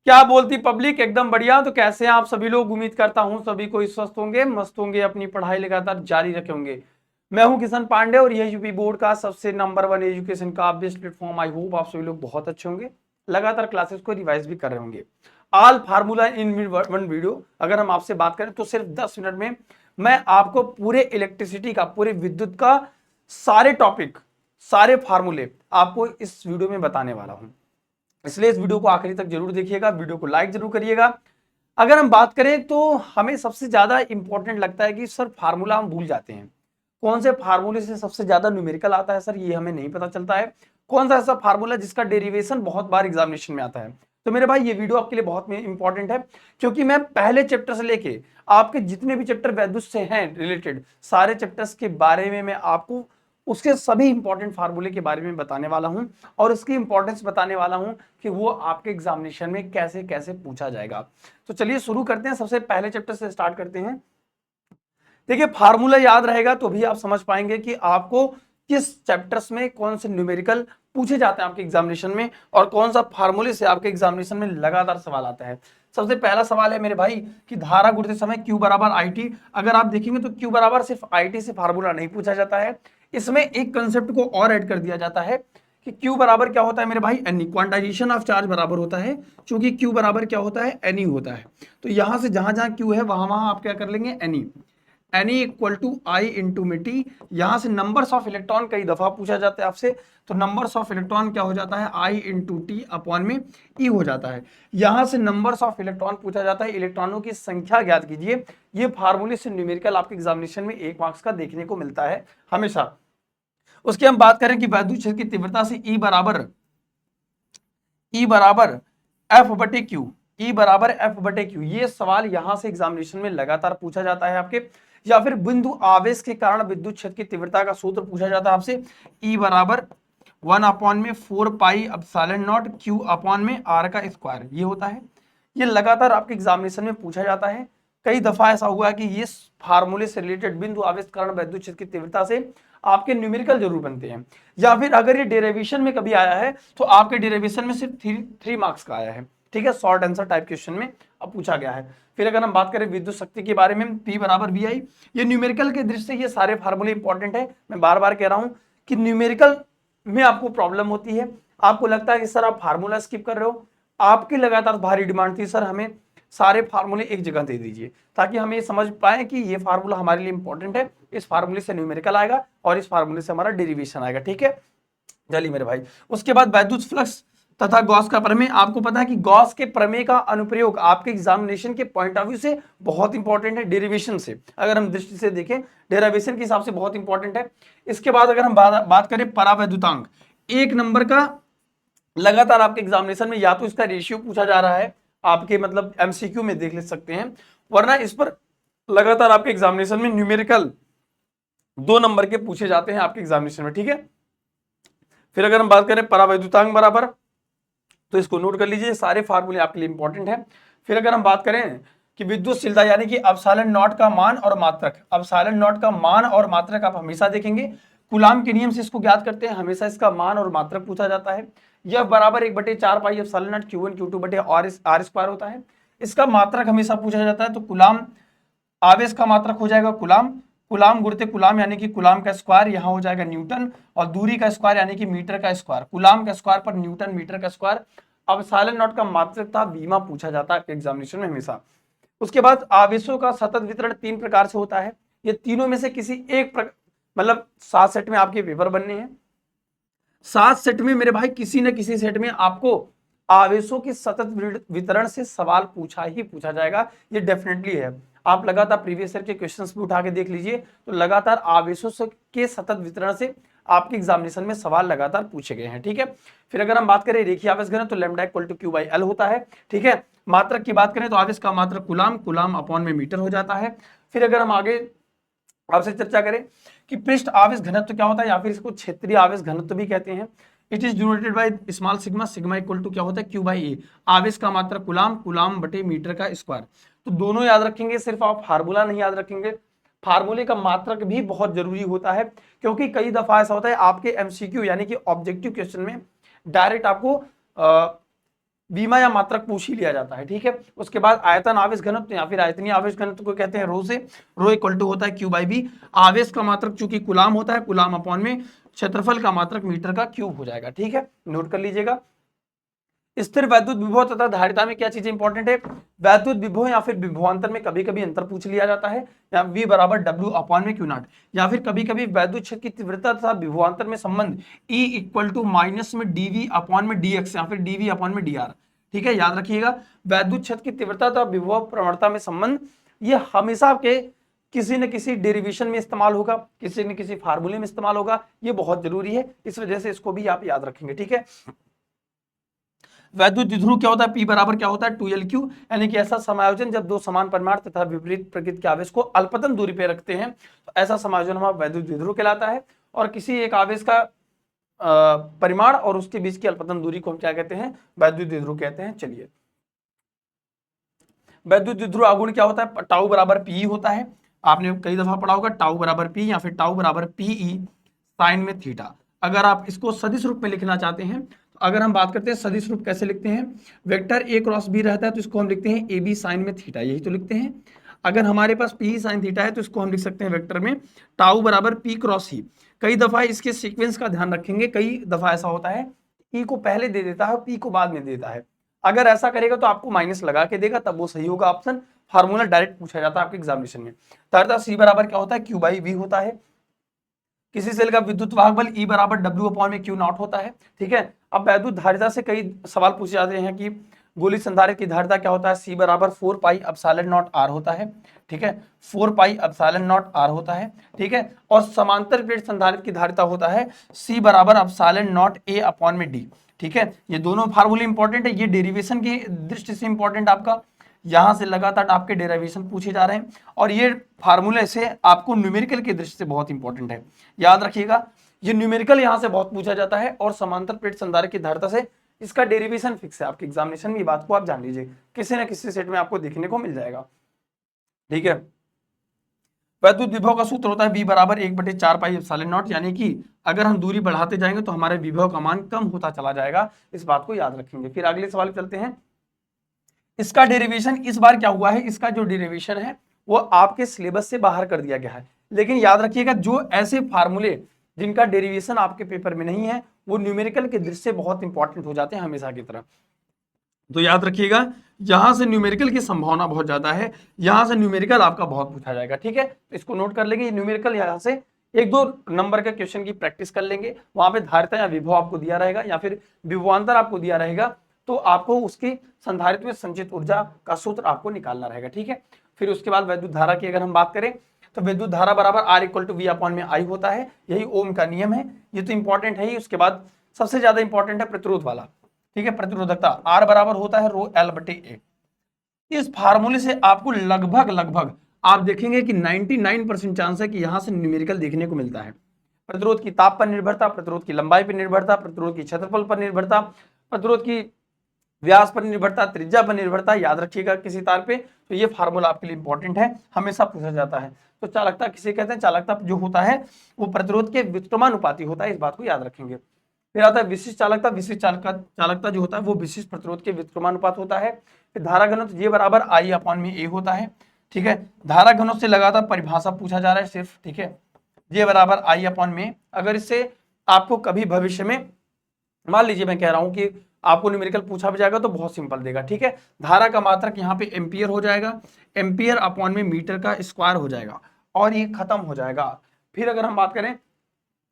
क्या बोलती पब्लिक? एकदम बढ़िया। तो कैसे हैं आप सभी लोग? उम्मीद करता हूं सभी को स्वस्थ होंगे, मस्त होंगे, अपनी पढ़ाई लगातार जारी रखे होंगे। मैं हूं किशन पांडे और यह यूपी बोर्ड का सबसे नंबर वन एजुकेशन का बेस्ट प्लेटफॉर्म। आई होप आप सभी लोग बहुत अच्छे होंगे, लगातार क्लासेस को रिवाइज भी कर रहे होंगे। All formula in one video. अगर हम आपसे बात करें तो सिर्फ 10 मिनट में मैं आपको पूरे इलेक्ट्रिसिटी का, पूरे विद्युत का सारे टॉपिक, सारे फार्मूले आपको इस वीडियो में बताने वाला हूं। इसलिए इस वीडियो को आखिरी तक जरूर देखिएगा, वीडियो को लाइक जरूर करिएगा। अगर हम बात करें तो हमें सबसे ज्यादा इंपॉर्टेंट लगता है कि सर फार्मूला हम भूल जाते हैं। कौन से फार्मूले से सबसे ज्यादा न्यूमेरिकल आता है सर, ये हमें नहीं पता चलता है। कौन सा ऐसा फार्मूला जिसका डेरिवेशन बहुत बार एग्जामिनेशन में आता है। तो मेरे भाई ये वीडियो आपके लिए बहुत इंपॉर्टेंट है, क्योंकि मैं पहले चैप्टर से लेके आपके जितने भी चैप्टर वैद्युत से हैं रिलेटेड, सारे चैप्टर्स के बारे में मैं आपको उसके सभी इंपॉर्टेंट फार्मूले के बारे में बताने वाला हूं, और उसकी इंपॉर्टेंस बताने वाला हूं कि वो आपके एग्जामिनेशन में कैसे कैसे पूछा जाएगा। तो चलिए शुरू करते हैं, सबसे पहले चैप्टर से स्टार्ट करते हैं। देखिए फार्मूला याद रहेगा तो भी आप समझ पाएंगे कि आपको किस चैप्टर्स में कौन से न्यूमेरिकल पूछे जाते हैं आपके एग्जामिनेशन में, और कौन सा फार्मूले से आपके एग्जामिनेशन में लगातार सवाल आता है। सबसे पहला सवाल है मेरे भाई कि धारा गुणते समय Q बराबर IT। अगर आप देखेंगे तो Q बराबर सिर्फ IT से फार्मूला नहीं पूछा जाता है, इसमें एक कंसेप्ट को और ऐड कर दिया जाता है कि Q बराबर क्या होता है मेरे भाई, NE, क्वांटाइजेशन ऑफ चार्ज बराबर होता है। चूंकि Q बराबर क्या होता है, NE होता है। तो यहां से जहां जहां Q है वहां वहां आप क्या कर लेंगे, NE। N e equal to I into में टी। यहां से नंबर्स ऑफ इलेक्ट्रॉन कई दफा पूछा जाता है आपसे, तो नंबर्स ऑफ इलेक्ट्रॉन क्या हो जाता है, आई इंटू टी अपॉन में ई हो जाता है। यहां से नंबर्स ऑफ इलेक्ट्रॉन पूछा जाता है, इलेक्ट्रॉनों की संख्या ज्ञात कीजिए। ये फार्मूले से न्यूमेरिकल आपके एग्जामिनेशन में 1 मार्क्स का देखने को मिलता है हमेशा। उसकी हम बात करें कि वैद्युत क्षेत्र की तीव्रता से ई बराबर एफ बटे क्यू, ई बराबर एफ बटे क्यू, ये सवाल यहां से एग्जामिनेशन में लगातार पूछा जाता है आपके। या फिर बिंदु आवेश के कारण विद्युत क्षेत्र की तीव्रता का सूत्र पूछा जाता है आपसे, ई बराबर 1/4 pi epsilon not Q upon में आर का स्क्वायर, ये होता है। ये लगातार आपके एग्जामिनेशन में पूछा जाता है। कई दफा ऐसा हुआ है कि ये फार्मूले से रिलेटेड बिंदु आवेश कारण विद्युत क्षेत्र की तीव्रता से आपके न्यूमेरिकल जरूर बनते हैं। या फिर अगर ये डेरिवेशन में कभी आया है तो आपके डेरिवेशन में सिर्फ 3 मार्क्स का आया है, ठीक है, शॉर्ट आंसर टाइप क्वेश्चन में अब पूछा गया है। फिर अगर हम बात करें विद्युत शक्ति के बारे में, P बराबर VI, ये न्यूमेरिकल के दृष्टि से ये सारे फार्मूले इंपॉर्टेंट है। मैं बार बार कह रहा हूं कि न्यूमेरिकल में आपको प्रॉब्लम होती है, आपको लगता है कि सर आप फार्मूला स्किप कर रहे हो। आपकी लगातार भारी डिमांड थी सर हमें सारे फार्मूले एक जगह दे दीजिए, ताकि हम ये समझ पाए कि ये फार्मूला हमारे लिए इंपॉर्टेंट है, इस फार्मूले से न्यूमेरिकल आएगा और इस फार्मूले से हमारा डेरिवेशन आएगा, ठीक है। चलिए मेरे भाई, उसके बाद वैद्युत फ्लक्स तथा गॉस का प्रमेय। आपको पता है कि गॉस के प्रमेय का अनुप्रयोग आपके एग्जामिनेशन के पॉइंट ऑफ व्यू से बहुत इंपॉर्टेंट है, डेरिवेशन से अगर हम दृष्टि से देखें, डेरिवेशन के हिसाब से बहुत इंपॉर्टेंट है। इसके बाद अगर हम बात करें परावैद्युतांक, 1 नंबर का लगातार आपके एग्जामिनेशन में या तो इसका रेशियो पूछा जा रहा है आपके, मतलब एमसीक्यू में देख ले सकते हैं, वरना इस पर लगातार आपके एग्जामिनेशन में न्यूमेरिकल 2 नंबर के पूछे जाते हैं आपके एग्जामिनेशन में, ठीक है। फिर अगर हम बात करें परावैद्युतांक बराबर, तो इसको नोट कर लीजिए, सारे फार्मूले आपके लिए इंपॉर्टेंट है। फिर अगर हम बात करें कि विद्युतशीलता यानी कि एप्सिलॉन नॉट का मान और मात्रक, एप्सिलॉन नॉट का मान और मात्रक आप हमेशा देखेंगे, कूलाम के नियम से इसको ज्ञात करते हैं, हमेशा इसका मान और मात्रक पूछा जाता है। यह बराबर 1/4 pi epsilon not Q1 Q2 बटे आर स्क्वायर होता है। इसका मात्रक हमेशा पूछा जाता है, तो कूलाम आवेश का मात्रक हो जाएगा कूलाम, कूलाम गुणित कूलाम यानी कि कूलाम का स्क्वायर यहाँ हो जाएगा न्यूटन, और दूरी का स्क्वायर यानी कि मीटर का स्क्वायर, कूलाम का स्क्वायर पर न्यूटन मीटर का स्क्वायर। अब साइलेंट नॉट का मात्रक था बीमा पूछा जाता है एग्जामिनेशन में हमेशा। उसके बाद आवेशों का सतत वितरण 3 प्रकार से होता है, ये तीनों में से किसी एक मतलब 7 सेट में आपके पेपर बनने हैं। 7 सेट में मेरे भाई किसी न किसी सेट में आपको आवेशों के सतत वितरण से सवाल पूछा ही पूछा जाएगा, ये डेफिनेटली है। आप लगातार प्रीवियस ईयर के क्वेश्चंस भी उठा के देख लीजिए, तो लगातार आवेशों के सतत वितरण से आपके एग्जामिनेशन में सवाल लगातार पूछे गए हैं, ठीक है। फिर अगर हम बात करें रेखीय आवेश घनत्व, तो lambda equal to Q by L होता है, ठीक है। मात्रक की बात करें तो आवेश का मात्रक कूलाम, कूलाम अपॉन में मीटर हो जाता है। फिर अगर हम आगे आपसे चर्चा करें कि पृष्ठ आवेश घनत्व क्या होता है, या फिर इसको क्षेत्रीय आवेश घनत्व भी कहते हैं। It is denoted by small sigma, sigma equal to क्या होता है, क्यू बाई ए, आवेश का मात्रा कुलाम, कुलाम बटे मीटर का स्क्वायर। तो दोनों याद रखेंगे, सिर्फ आप फार्मूला नहीं याद रखेंगे, फार्मूले का मात्रक भी बहुत जरूरी होता है, क्योंकि कई दफा ऐसा होता है आपके एमसीक्यू यानी कि ऑब्जेक्टिव क्वेश्चन में डायरेक्ट आपको विमा या मात्रक पूछ ही लिया जाता है, ठीक है। उसके बाद आयतन आवेश घनत्व या फिर आयतनीय आवेश घनत्व को कहते हैं रो से, रो इक्वल टू होता है क्यू बाई बी। आवेश का मात्रक चूंकि गुलाम होता है, गुलाम अपॉन में क्षेत्रफल का मात्रक मीटर का क्यूब हो जाएगा, ठीक है, नोट कर लीजिएगा। स्थिर वैद्युत विभव तथा धारिता में क्या चीजें इंपॉर्टेंट है, वैद्युत विभव या फिर विभवांतर में कभी कभी अंतर पूछ लिया जाता है, या V बराबर W अपॉन में क्यू नॉट, या फिर कभी कभी वैद्युत क्षेत्र की तीव्रता तथा विभवांतर में संबंध E इक्वल टू माइनस में dV अपॉन में dx या फिर dV अपॉन में dr, ठीक है, याद रखिएगा। वैद्युत क्षेत्र की तीव्रता तथा विभव प्रवणता में संबंध, ये हमेशा आपके किसी न किसी डेरिवेशन में इस्तेमाल होगा, किसी न किसी फार्मूले में इस्तेमाल होगा, ये बहुत जरूरी है, इस वजह से इसको भी आप याद रखेंगे, ठीक है। वैद्युत द्विध्रुव क्या होता है, P बराबर क्या होता है 2L/Q, यानी कि ऐसा समायोजन जब दो समान परिमाण तथा विपरीत प्रकृति के आवेश को अल्पतन दूरी पे रखते हैं, तो ऐसा समायोजन हमारा वैद्युत द्विध्रुव कहलाता है। और किसी एक आवेश का परिमाण और उसके बीच की अल्पतन दूरी को हम क्या कहते हैं, वैद्युत द्विध्रुव कहते हैं। चलिए, वैद्युत द्विध्रुव आघूर्ण क्या होता है, टाउ बराबर पी होता है, आपने कई दफा पढ़ा होगा, टाउ बराबर पी या फिर टाउ बराबर पीई साइन में थीटा। अगर आप इसको सदिश रूप में लिखना चाहते हैं, तो अगर हम बात करते हैं सदिश रूप कैसे लिखते हैं, वेक्टर ए क्रॉस बी रहता है तो इसको हम लिखते हैं ए बी साइन में थीटा, यही तो लिखते हैं। अगर हमारे पास पी साइन थीटा है तो इसको हम लिख सकते हैं वेक्टर में टाउ बराबर पी क्रॉस ही। कई दफा इसके सीक्वेंस का ध्यान रखेंगे, कई दफा ऐसा होता है ई को पहले दे देता है और पी को बाद में देता है, अगर ऐसा करेगा तो आपको माइनस लगा के देगा, तब वो सही होगा ऑप्शन। फार्मूला डायरेक्ट पूछा जाता है आपके एग्जामिनेशन में। धारिता सी बराबर क्या होता है, क्यू बाई वी होता है। किसी सेल का विद्युत वाहक बल ई बराबर डब्ल्यू अपॉन में क्यू नॉट होता है, ठीक है। अब वैद्युत धारिता से कई सवाल पूछे जाते हैं कि गोली संधारित्र की धारिता क्या होता है, सी बराबर 4 पाई एप्सिलॉन नॉट आर होता है, ठीक है, 4 पाई एप्सिलॉन नॉट आर होता है, ठीक है। और समांतर प्लेट संधारित्र की धारिता होता है सी बराबर एप्सिलॉन नॉट ए अपॉन में डी, ठीक है। ये दोनों फार्मूले इंपॉर्टेंट है, ये डेरिवेशन की दृष्टि से इंपॉर्टेंट आपका, यहां से लगातार आपके डेरिवेशन पूछे जा रहे हैं, और ये फार्मूले से आपको न्यूमेरिकल की दृष्टि से बहुत इंपॉर्टेंट है, याद रखिएगा। ये न्यूमेरिकल यहां से बहुत पूछा जाता है, और समांतर प्लेट संधारित्र की धारिता से इसका डेरिवेशन फिक्स है आपके एग्जामिनेशन में, बात को आप जान लीजिए, किसी न किसी सेट में आपको देखने को मिल जाएगा, ठीक है। वैद्युत विभव का सूत्र होता है V बराबर 1/4 पाई एप्सिलॉन नॉट, यानी कि अगर हम दूरी बढ़ाते जाएंगे तो हमारे विभव का मान कम होता चला जाएगा, इस बात को याद रखेंगे। फिर अगले सवाल चलते हैं। इसका डेरिवेशन इस बार क्या हुआ है, इसका जो डेरिवेशन है वो आपके सिलेबस से बाहर कर दिया गया है, लेकिन याद रखिएगा जो ऐसे फार्मूले जिनका डेरिवेशन आपके पेपर में नहीं है वो न्यूमेरिकल के दृष्टि से बहुत इंपॉर्टेंट हो जाते हैं हमेशा की तरह, तो याद रखिएगा यहां से न्यूमेरिकल की संभावना बहुत ज्यादा है, यहां से न्यूमेरिकल आपका बहुत पूछा जाएगा, ठीक है। तो इसको नोट कर लेंगे, न्यूमेरिकल यहां से एक दो नंबर का क्वेश्चन की प्रैक्टिस कर लेंगे, वहां पे धारिता या विभव आपको दिया रहेगा या फिर विभवांतर आपको दिया रहेगा, तो आपको उसकी संधारित्र में संचित ऊर्जा का सूत्र आपको निकालना रहेगा, ठीक है। फिर उसके बाद वैद्युत धारा की अगर हम बात करें तो विद्युत धारा बराबर R equal to V upon में आई होता है, यही ओम का नियम है, ये तो इंपॉर्टेंट है ही। उसके बाद सबसे ज्यादा इंपॉर्टेंट है प्रतिरोध वाला, ठीक है, प्रतिरोधकता R बराबर होता है रो L बटे ए। इस फार्मूले से आपको लगभग आप देखेंगे कि 99% चांस है कि यहां से न्यूमेरिकल देखने को मिलता है। प्रतिरोध की ताप पर निर्भरता, प्रतिरोध की लंबाई पर निर्भरता, प्रतिरोध की क्षेत्रफल पर निर्भरता, प्रतिरोध की व्यास पर निर्भरता, त्रिज्या पर निर्भरता, याद रखिएगा किसी तार पे, तो ये फार्मूला आपके लिए इंपॉर्टेंट है, हमेशा पूछा जाता है। तो चालकता किसे कहते हैं, चालकता जो होता है वो प्रतिरोध के व्युत्क्रमानुपाती होता है, इस बात को याद रखेंगे। फिर आता है विशिष्ट चालकता, विशिष्ट चालकता जो होता है वो विशिष्ट प्रतिरोध के व्युत्क्रमानुपात होता है। फिर धारा घनत्व जे बराबर आई अपॉन में ए होता है, ठीक है। धारा घनत्व से लगातार परिभाषा पूछा जा रहा है सिर्फ, ठीक है, जे बराबर आई अपॉन में। अगर इससे आपको कभी भविष्य में मान लीजिए मैं कह रहा हूं कि आपको न्यूमेरिकल पूछा भी जाएगा तो बहुत सिंपल देगा, ठीक है। धारा का मात्रक यहाँ पे एम्पियर हो जाएगा, एम्पियर अपॉन में मीटर का स्क्वायर हो जाएगा और ये खत्म हो जाएगा। फिर अगर हम बात करें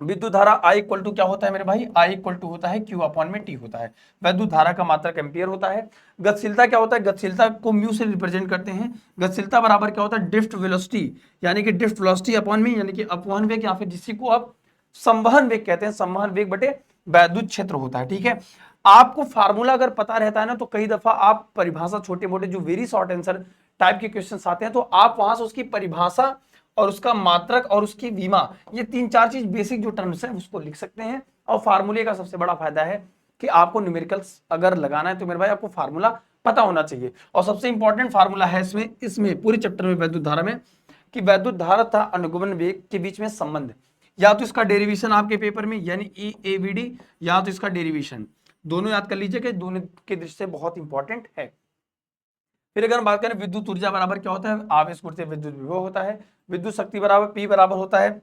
विद्युत धारा I इक्वल टू क्या होता है मेरे भाई, I इक्वल टू होता है Q अपॉन में T होता है। वैद्युत धारा का मात्रक एम्पियर होता है। गतिशीलता क्या होता है, गतिशीलता को म्यू से रिप्रेजेंट करते हैं। गतिशीलता बराबर क्या होता है, ड्रिफ्ट वेलोसिटी, यानी कि ड्रिफ्ट वेलोसिटी अपॉन में, यानी कि अपवहन वेग या फिर जिसी को आप संवहन वेग कहते हैं, संवहन वेग बटे वैद्युत क्षेत्र होता है, ठीक है। आपको फार्मूला अगर पता रहता है ना तो कई दफा आप परिभाषा छोटे मोटे जो वेरी शॉर्ट आंसर टाइप के क्वेश्चन आते हैं तो आप वहां से उसकी परिभाषा और उसका मात्रक और उसकी विमा, ये 3-4 चीज बेसिक जो टर्म्स है उसको लिख सकते हैं। और फार्मूले का सबसे बड़ा फायदा है कि आपको न्यूमेरिकल्स अगर लगाना है तो मेरे भाई आपको फार्मूला पता होना चाहिए। और सबसे इंपॉर्टेंट फार्मूला है इसमें पूरे चैप्टर में वैद्युत धारा में कि वैद्युत धारा तथा अनुगमन वेग के बीच में संबंध, या तो इसका डेरिवेशन आपके पेपर में यानी EAVD, या तो इसका डेरिवेशन दोनों याद कर लीजिए कि दोनों के दृष्टि से बहुत इंपॉर्टेंट है। फिर अगर हम बात करें विद्युत ऊर्जा बराबर क्या होता है, आवेश गुणित विद्युत विभव होता है। विद्युत शक्ति बराबर P बराबर होता है,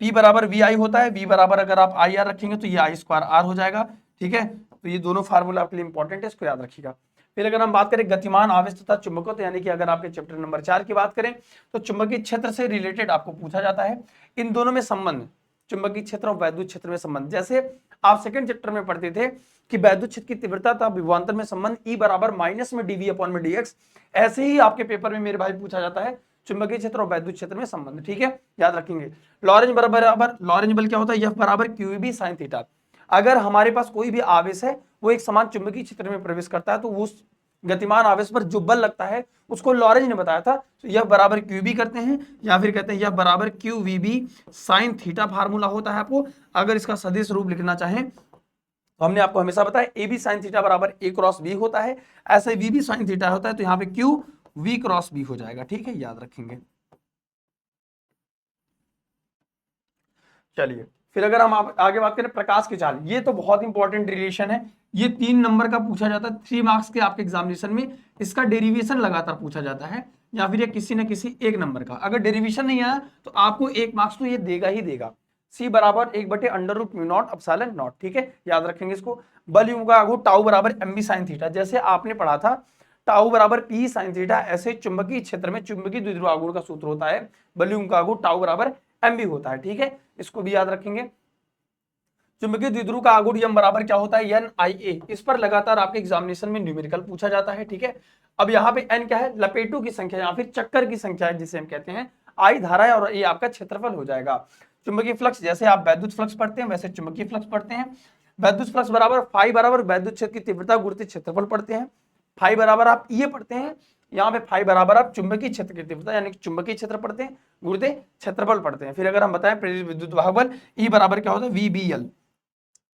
P बराबर VI होता है। V बराबर अगर आप IR रखेंगे तो ये I स्क्वायर R हो जाएगा, ठीक है। तो ये दोनों फार्मूला आपके लिए इंपॉर्टेंट है, इसको याद रखिएगा। फिर अगर हम बात करें गतिमान आवेश तथा चुंबकत्व, यानी कि अगर आपके चैप्टर नंबर 4 की बात करें तो चुंबकीय क्षेत्र से रिलेटेड आपको पूछा जाता है। इन दोनों में संबंध, चुंबकीय क्षेत्र और वैद्युत क्षेत्र में संबंध, जैसे आप सेकंड चैप्टर में पढ़ते थे कि वैद्युत क्षेत्र की तीव्रता तथा विभवांतर में संबंध E बराबर माइनस में dV अपॉन में dx, ऐसे ही आपके पेपर में मेरे भाई पूछा जाता है चुंबकीय क्षेत्र और वैद्युत क्षेत्र में संबंध, ठीक है, याद रखेंगे। लॉरेंज बराबर लॉरेंज बल क्या होता है, F बराबर QEB sin थीटा। अगर हमारे पास कोई भी आवेश है वो एक समान चुंबकीय क्षेत्र में प्रवेश करता है तो उस गतिमान आवेश पर जो बल लगता है उसको लॉरेंज ने बताया था। तो यह बराबर QB करते हैं या फिर कहते हैं यह बराबर QVB sin थीटा फार्मूला होता है। आपको अगर इसका सदिश रूप लिखना चाहें तो हमने आपको हमेशा बताया AB sin थीटा बराबर A क्रॉस B होता है, ऐसे VB sin थीटा होता है तो यहाँ पे QV क्रॉस B हो जाएगा, ठीक है, याद रखेंगे। चलिए फिर अगर हम आगे बात करें प्रकाश की चाल, ये तो बहुत इंपॉर्टेंट रिलेशन है, ये 3 नंबर का पूछा जाता है, 3 मार्क्स के आपके एग्जामिनेशन में इसका डेरिवेशन लगातार पूछा जाता है, या फिर ये किसी न किसी एक नंबर का। अगर डेरिवेशन नहीं आया तो आपको 1 मार्क्स तो ये देगा ही देगा। C बराबर 1/√μ0 एप्सिलॉन नॉट, ठीक है, याद रखेंगे इसको। बल युग्म का आघूर्ण टाउ बराबर mb sin थीटा, जैसे आपने पढ़ा था टाउ बराबर P sin थीटा, ऐसे चुंबकीय क्षेत्र में चुंबकीय द्विध्रुव आघूर्ण का सूत्र होता है बल युग्म का आघूर्ण टाउ बराबर mb होता है, ठीक है, इसको भी याद रखेंगे। चुंबकीय द्विध्रुव का आघूर्ण यम बराबर क्या होता है, NIA। इस पर लगातार आपके एग्जामिनेशन में न्यूमेरिकल पूछा जाता है, ठीक है। अब यहाँ पे n क्या है, लपेटों की संख्या या फिर चक्कर की संख्या है जिसे हम कहते हैं। I धारा है और ये आपका क्षेत्रफल हो जाएगा। चुंबकीय फ्लक्स, जैसे आप वैद्युत फ्लक्स पढ़ते हैं वैसे चुंबकीय फ्लक्स पढ़ते हैं। वैद्युत फ्लक्स बराबर फाई बराबर वैद्युत क्षेत्र की तीव्रता गुणित क्षेत्रफल पढ़ते हैं। फाई बराबर आप ये पढ़ते हैं, यहाँ पे फाई बराबर आप चुंबकीय क्षेत्र की तीव्रता यानी कि चुंबकीय क्षेत्र पढ़ते हैं, गुणित क्षेत्रफल पढ़ते हैं। फिर अगर हम बताएं प्रेरित विद्युत वाहक बल E बराबर क्या होता है, VBL,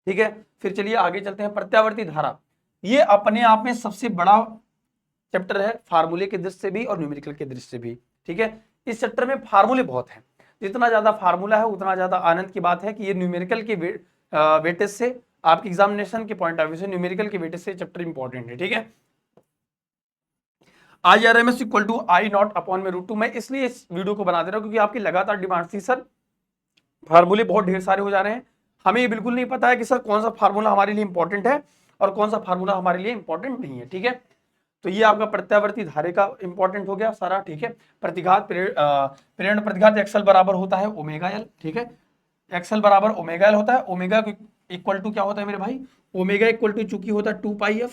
ठीक है। फिर चलिए आगे चलते हैं, प्रत्यावर्ती धारा, ये अपने आप में सबसे बड़ा चैप्टर है फार्मूले के दृष्टि से भी और न्यूमेरिकल के दृष्टि से भी, ठीक है। इस चैप्टर में फार्मूले बहुत हैं, जितना ज्यादा फार्मूला है उतना ज्यादा आनंद की बात है कि ये न्यूमेरिकल के वेटेज से, आपके एग्जामिनेशन के पॉइंट ऑफ व्यू से न्यूमेरिकल के वेटेज से चैप्टर इंपॉर्टेंट है, ठीक है। IRMS equal to I0 upon में √2, मैं इसलिए इस वीडियो को बना दे रहा हूँ क्योंकि आपकी लगातार डिमांड थी सर फार्मूले बहुत ढेर सारे हो जा रहे हैं, हमें ये बिल्कुल नहीं पता है कि सर कौन सा फार्मूला हमारे लिए इंपॉर्टेंट है और कौन सा फार्मूला हमारे लिए इंपॉर्टेंट नहीं है, ठीक है। तो ये आपका प्रत्यावर्ती धारे का इंपॉर्टेंट हो गया सारा, ठीक है। प्रतिघात प्रेरण प्रतिघात एक्सल बराबर होता है ओमेगा एल, ठीक है, एक्सल बराबर ओमेगा एल होता है। ओमेगा इक्वल टू क्या होता है मेरे भाई, ओमेगा इक्वल टू चूंकि होता है 2πf,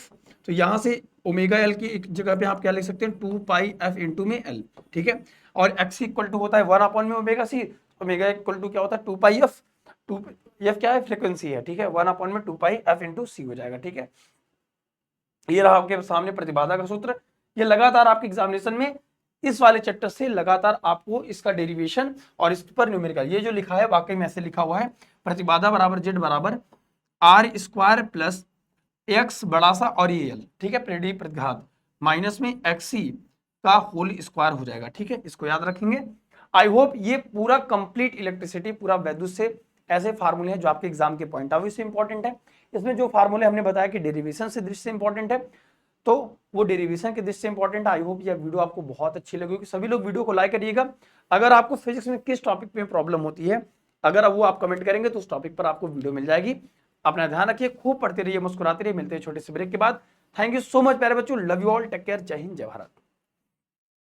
तो यहां से ओमेगा एल की एक जगह पे आप क्या लिख सकते हैं 2πf इंटू में एल, ठीक है। और एक्स इक्वल टू होता है 1 अपॉन में omega C, omega equal to क्या होता है 2πf, 2f क्या है फ्रीक्वेंसी है, ठीक है, 1 अपॉन में 2πf इंटू सी हो जाएगा, ठीक है। ये रहा आपके सामने प्रतिबाधा का सूत्र। ये लगातार आपके एग्जामिनेशन में इस वाले चैप्टर से लगातार आपको इसका डेरिवेशन और इस पर न्यूमेरिकल, ये जो लिखा है वाकई में ऐसे लिखा हुआ है, प्रतिबाधा बराबर जेड बराबर आर स्क्वायर प्लस एक्स बड़ा सा और ये एल, ठीक है, प्रेरित प्रतिघात माइनस में एक्सी का होल स्क्वायर हो जाएगा, ठीक है, इसको याद रखेंगे। आई होप ये पूरा कंप्लीट इलेक्ट्रिसिटी पूरा वैद्युत से ऐसे फार्मूले हैं जो आपके एग्जाम के पॉइंट ऑफ व्यू से इंपॉर्टेंट है। इसमें जो फार्मूले हमने बताया कि डेरिवेशन से दृष्टि से इंपॉर्टेंट है, तो वो डेरिवेशन की दृष्टि से इंपॉर्टेंट है। आई होप यह वीडियो आपको बहुत अच्छी लगी होगी। सभी लोग वीडियो को लाइक करिएगा। अगर आपको फिजिक्स में किस टॉपिक पे प्रॉब्लम होती है, अगर वो आप कमेंट करेंगे तो उस टॉपिक पर आपको वीडियो मिल जाएगी। अपना ध्यान रखिए, खूब पढ़ते रहिए, मुस्कुराते रहिए। मिलते हैं छोटे से ब्रेक के बाद। थैंक यू सो मच प्यारे बच्चों, love you all, take care, जय हिंद, जय भारत।